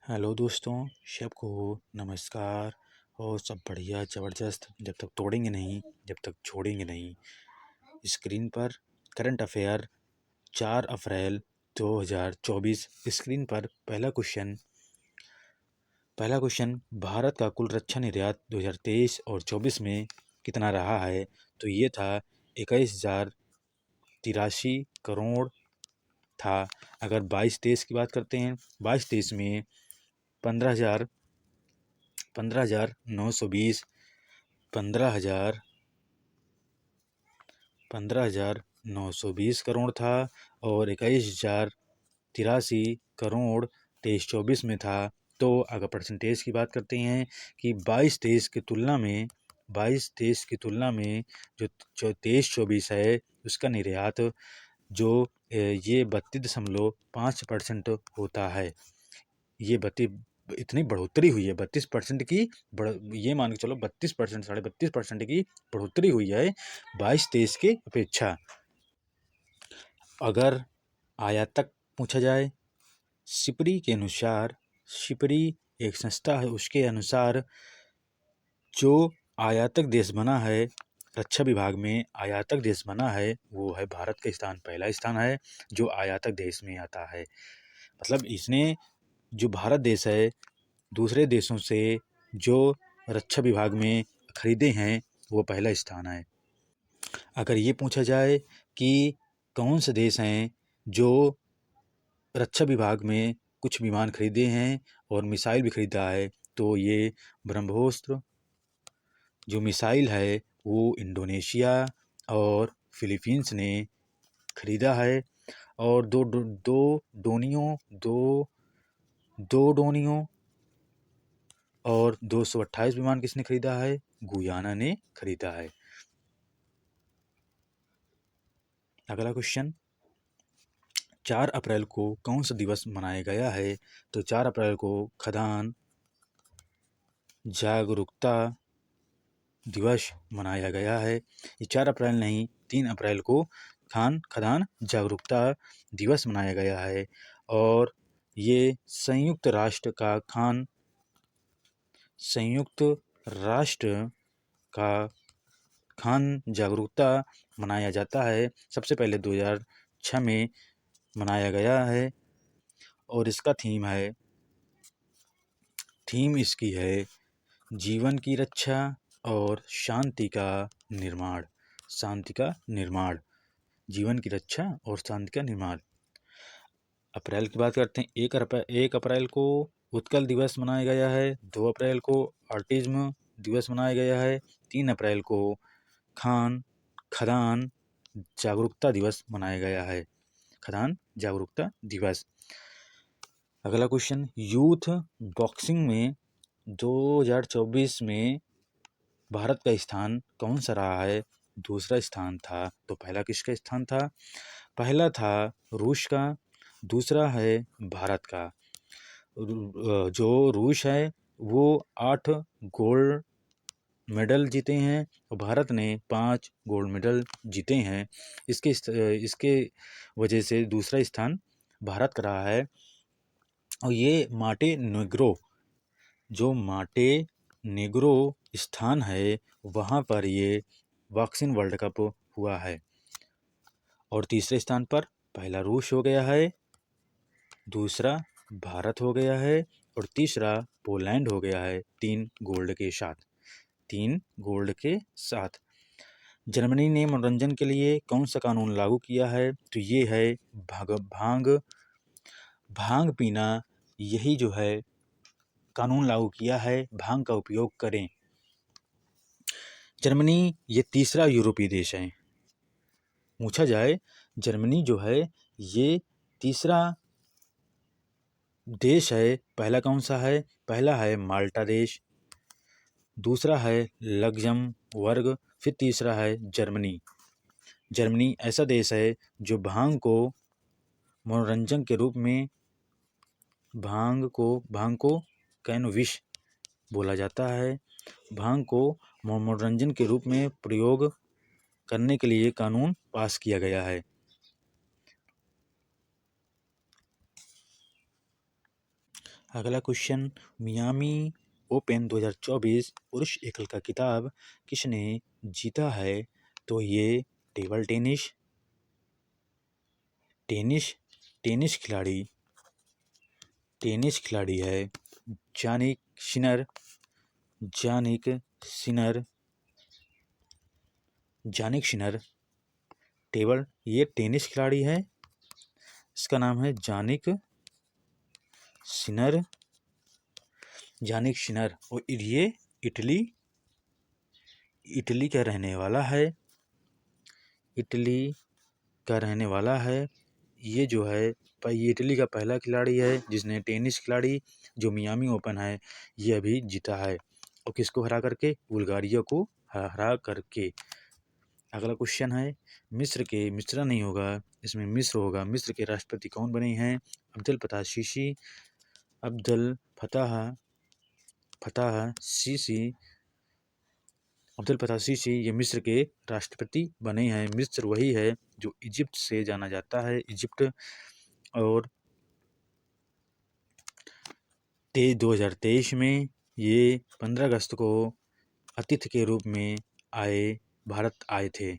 Hello दोस्तों, सबको नमस्कार। और सब बढ़िया ज़बरदस्त। जब तक तोड़ेंगे नहीं, जब तक छोड़ेंगे नहीं। स्क्रीन पर करंट अफेयर 4 अप्रैल 2024। स्क्रीन पर पहला क्वेश्चन, भारत का कुल रक्षा निर्यात 2023 और 24 में कितना रहा है? तो ये था 21,083 करोड़ था। अगर 22-23 की बात करते हैं, 22-23 में 15,920 15,920 करोड़ था। और 21,083 करोड़ 23-24 में था। तो अगर परसेंटेज की बात करते हैं कि 22-23 की तुलना में जो 23-24 है, उसका निर्यात जो ये 32.5% होता है। ये इतनी बढ़ोतरी हुई है, 32% की ये मान के चलो 32%, 32.5% की बढ़ोतरी हुई है 22-23 की अपेक्षा। अगर आयातक पूछा जाए, सिपरी एक संस्था है, उसके अनुसार जो आयातक देश बना है, रक्षा विभाग में आयातक देश बना है, वो है भारत का स्थान। पहला स्थान है जो आयातक देश में आता है। मतलब इसने जो भारत देश है, दूसरे देशों से जो रक्षा विभाग में खरीदे हैं, वो पहला स्थान है। अगर ये पूछा जाए कि कौन से देश हैं जो रक्षा विभाग में कुछ विमान खरीदे हैं और मिसाइल भी खरीदा है, तो ये ब्रह्मोस्त्र जो मिसाइल है वो इंडोनेशिया और फिलीपींस ने खरीदा है। और दो डोनियों और 228 विमान किसने खरीदा है? गुयाना ने खरीदा है। अगला क्वेश्चन, 4 अप्रैल को कौन सा दिवस मनाया गया है? तो 4 अप्रैल को खदान जागरूकता दिवस मनाया गया है। ये 4 अप्रैल नहीं, 3 अप्रैल को खदान जागरूकता दिवस मनाया गया है। और ये संयुक्त राष्ट्र का खान जागरूकता मनाया जाता है। सबसे पहले 2006 में मनाया गया है। और इसका थीम इसकी है जीवन की रक्षा और शांति का निर्माण। जीवन की रक्षा और शांति का निर्माण। अप्रैल की बात करते हैं, 1 अप्रैल को उत्कल दिवस मनाया गया है। 2 अप्रैल को ऑटिज्म दिवस मनाया गया है। 3 अप्रैल को खदान जागरूकता दिवस मनाया गया है। खदान जागरूकता दिवस। अगला क्वेश्चन, यूथ बॉक्सिंग में 2024 में भारत का स्थान कौन सा रहा है? दूसरा स्थान था। तो पहला किसका स्थान था? पहला था रूस का, दूसरा है भारत का। जो रूस है वो 8 गोल्ड मेडल जीते हैं और भारत ने 5 गोल्ड मेडल जीते हैं। इसके वजह से दूसरा स्थान भारत का रहा है। और ये माटे नेग्रो स्थान है, वहाँ पर ये बॉक्सिंग वर्ल्ड कप हुआ है। और तीसरे स्थान पर पहला रूस हो गया है, दूसरा भारत हो गया है और तीसरा पोलैंड हो गया है, 3 गोल्ड के साथ। जर्मनी ने मनोरंजन के लिए कौन सा कानून लागू किया है? तो ये है भांग पीना। यही जो है कानून लागू किया है, भांग का उपयोग करें। जर्मनी ये तीसरा यूरोपीय देश है। पूछा जाए, जर्मनी जो है ये तीसरा देश है। पहला कौन सा है? पहला है माल्टा देश, दूसरा है लग्जमबर्ग, फिर तीसरा है जर्मनी। जर्मनी ऐसा देश है जो भांग को मनोरंजन के रूप में भांग को कैनविश बोला जाता है। भांग को मनोरंजन के रूप में प्रयोग करने के लिए कानून पास किया गया है। अगला क्वेश्चन, मियामी ओपन 2024 पुरुष एकल का खिताब किसने जीता है? तो ये टेबल टेनिस खिलाड़ी है जानिक सिनर। ये टेनिस खिलाड़ी है, इसका नाम है जानिक सिनर और ये इटली का रहने वाला है। ये जो है ये इटली का पहला खिलाड़ी है जिसने टेनिस खिलाड़ी जो मियामी ओपन है ये अभी जीता है, और किसको हरा करके? बुल्गारिया को हरा करके। अगला क्वेश्चन है, मिस्र नहीं होगा, इसमें मिस्र होगा। मिस्र के राष्ट्रपति कौन बने हैं? अब्दुल फताह सीसी ये मिस्र के राष्ट्रपति बने हैं। मिस्र वही है जो इजिप्ट से जाना जाता है, और 2023 में ये 15 अगस्त को अतिथि के रूप में भारत आए थे।